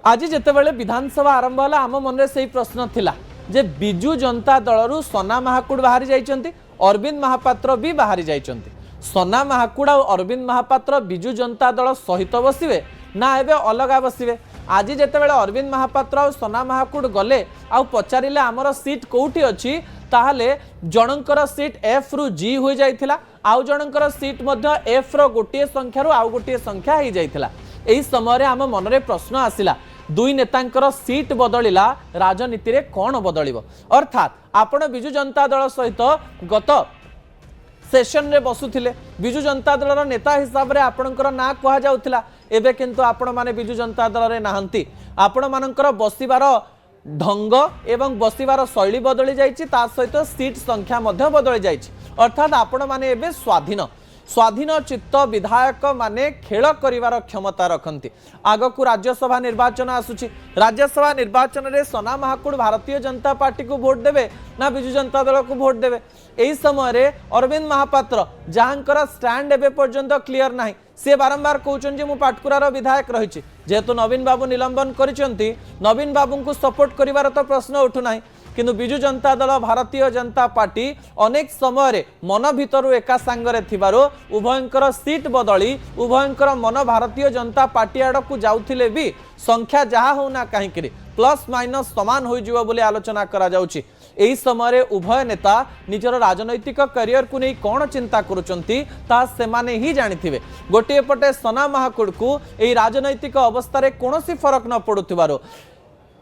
आज जितेबाला विधानसभा आरंभ है आम मन से प्रश्न थिला जे बिजु जनता दल सना महाकूड़ बाहरी जाइछन्ति अरविंद महापात्र भी बाहरी जाइछन्ति। सना महाकूड़ और अरविंद महापात्र बिजु जनता दल सहित बसिवे ना एबे अलग बसिवे। आज जितेबाला अरविंद महापात्र और सना महाकूड़ गले आ पचारिले आमर सीट कोठी अछि ताहले जनकर सीट एफ रु जी हो जाइथिला आउ जनकर सीट मध्य एफ रो गोटे संख्या रु आउ गोटे संख्या हो जाइथिला। एही समय आम मनरे प्रश्न आसिला दुई नेतांकर सीट बदलिला राजनीति रे कौन बदलिबो। अर्थात आपण बिजु जनता दल सहित गत सेशन रे बसुथिले बिजु जनता दल नेता हिसाब रे आपणकर ना कहा जाउथिला एबे किंतु आपण माने बिजु जनता दल रे नाहंती आपण मानकर बसिबार ढंग एवं बसिबार शैली बदली जाइछि ता सहित सीट संख्या मध्य बदली जाइछि। अर्थात आपण माने एबे स्वाधीन चित्त विधायक माने खेल करिवार क्षमता रखती। आगकू राज्यसभा निर्वाचन आसुची राज्यसभा निर्वाचन रे सना महाकूड़ भारतीय जनता पार्टी को भोट देवे ना बिजु जनता दल को भोट देवे। एही समय रे अरविंद महापात्र जहाँकर स्टैंड एबे पर्यंत क्लियर नाही से बारंबार कहउछन जे मु पाटकुरार विधायक रहिछि जेहेतु नवीन बाबू निलंबन करिसंती नवीन बाबू को सपोर्ट करिवार तो प्रश्न उठु नाही किंतु बिजु जनता दल भारतीय जनता पार्टी अनेक समय मन भितर एका सांगरे थिबारो उभयंकर सीट बदली उभयंकर मन भारतीय जनता पार्टी आड़ को जाउथिले भी संख्या जहा होना कहीं प्लस माइनस समान हो जिवो बोली आलोचना करा जाउछि। एही समय उभय नेता निजर राजनैतिक करियर को नहीं कौन चिंता करुचंती ता सेमाने ही जानिथिबे। गोटे पटे सना महाकूड़ को एही राजनैतिक अवस्था रे कोनोसी फरक न पडुथिबारो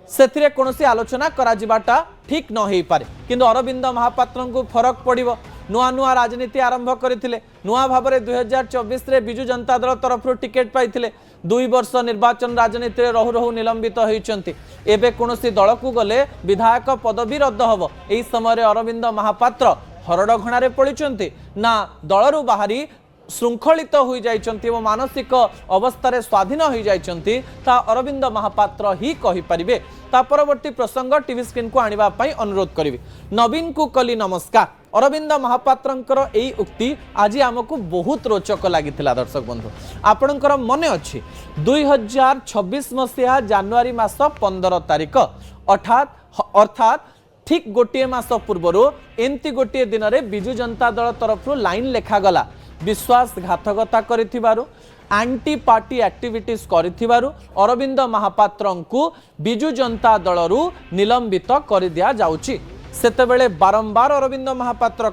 सेथिरे कोनोसी आलोचना करा जिबाटा ठीक न होई पारे किंतु अरविंद महापात्र को फरक पड़िबो। नुआ नुआ राजनीति आरंभ करथिले नुआ भाबरे 2024 रे बिजु जनता दल तरफ टिकेट पाइथिले 2 वर्ष निर्वाचन राजनीति रे रहु रहु निलंबित होइचंती एबे कोनोसी दल को गले विधायक पदवी रद्द हबो। एही समय अरविंद महापात्र हरडघणारे पड़िचंती ना दलरु बाहरी श्रृंखलित हो जाइचंती एवं मानसिक अवस्था स्वाधीन हो जाइचंती ता अरविंद महापात्र ही कहि परिबे। ता परवर्ती प्रसंग टीवी स्क्रीन को आनिबा पई अनुरोध करिवि। नवीन को कली नमस्कार। अरविंद महापात्रंकर एई उक्ति आज आमको बहुत रोचक लागिथिला। दर्शक बंधु आपणकर मने अछि 2026 मसिया जनवरी मास 15 तारिख अर्थात ठीक गोटे मास पूर्व एमती गोटे दिन में बिजु जनता दल तरफ लाइन लेखा गला विश्वासघातकता करिथिबारु एंटी पार्टी एक्टिविटीज करिथिबारु अरविंद महापात्र को बिजु जनता दलरू निलंबित कर दिया जाउची। सेतेबेले बारंबार अरविंद महापात्र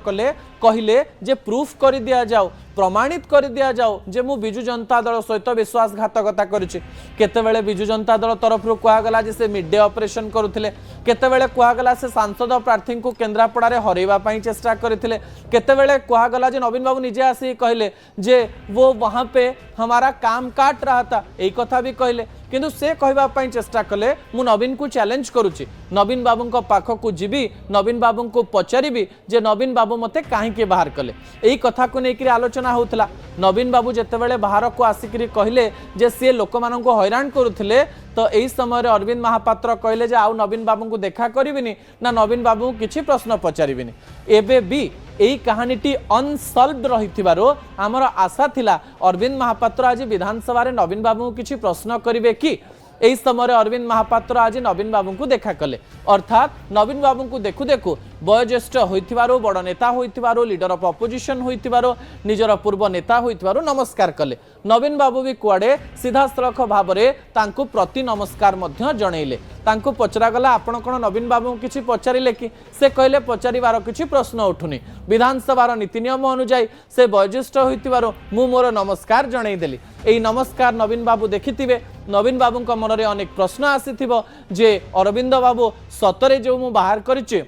कहले जे प्रूफ कर दिया जाओ प्रमाणित कर दिया जाओ जे मु बिजु जनता दल सहित विश्वासघातकता करुछि। केतेबेले बिजु जनता दल तरफ कहगला जे से मिड डे ऑपरेशन करुथिले केतेबेले कहगला से सांसद प्रार्थी को केन्द्रापड़ा रे हरैबा पई चेष्टा करथिले केतेबेले कहगला जे नवीन बाबू निजे आसी कहले जे वो वहां पे हमारा काम काट रहा था एई कथा भी कहले किंतु से कहबा पई चेष्टा कले मु नवीन को चैलेंज करुछि नवीन बाबू को पाखो को जीबी नवीन बाबू को पचारिबी जे नवीन बाबू मते काहे के बाहर कले एई कथा को नेकरी आलोचना होतला। नवीन बाबू जेतेबेले बाहर को आसिकरी कहले जे से लोक मानन को हैरान करुथिले तो एही समय अरविंद महापात्र कहले जे आउ नवीन बाबू को देखा करिबिनी ना नवीन बाबू किछि प्रश्न पचारिबिनी। एबे भी एही कहानीटी अनसल्वड रहिथिबारो हमर आशा थिला अरविंद महापात्र आज विधानसभा रे नवीन बाबू को किछि प्रश्न करिवे कि एही समय अरविंद महापात्र आज नवीन बाबू को देखा कले। अर्थात नवीन बाबू को देखु देखु वयोज्येष्ठ होइथिबारो बड़ नेता होइथिबारो लीडर ऑफ अपोजिशन होइथिबारो निजर पूर्व नेता होइथिबारो नमस्कार कले। नवीन बाबू भी कुआडे सीधा सड़क भाव में तांको प्रति नमस्कार मध्य जनइले। तांको पचरा गला आपण कोन नवीन बाबू किछि पचारिले कि से कहले पचारिबार किछि प्रश्न उठुनी विधानसभा नीति नियम अनुसार से वयोज्येष्ठ होइथिबारो मु मोर नमस्कार जनई देली। एई नमस्कार नवीन बाबू देखिथिबे नवीन बाबू मन में अनेक प्रश्न आसीथिबो जे अरविंद बाबू सतरे जो मु बाहर करिछि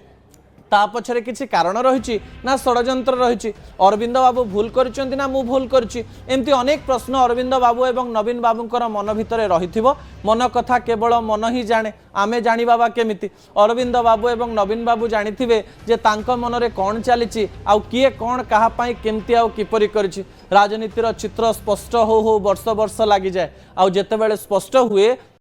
ता पछरे किछि कारण रहिछि ना षडयंत्र रहिछि अरविंद बाबू भूल करिसंती ना मु भूल करिछि एमती अनेक प्रश्न अरविंद बाबू एवं नवीन बाबूंकर मन भितरे रहिथिबो। मन कथा केवल मन ही जाने आमे जानि बाबा केमिति अरविंद बाबू एवं नवीन बाबू जानिथिबे जे तांको मन रे कोन चलिछि आउ किए कोन कहा पई केमती आउ किपरि करिछि। राजनीतिर चित्र स्पष्ट हो वर्ष वर्ष लागि जाय आउ जेतेबेले स्पष्ट हुए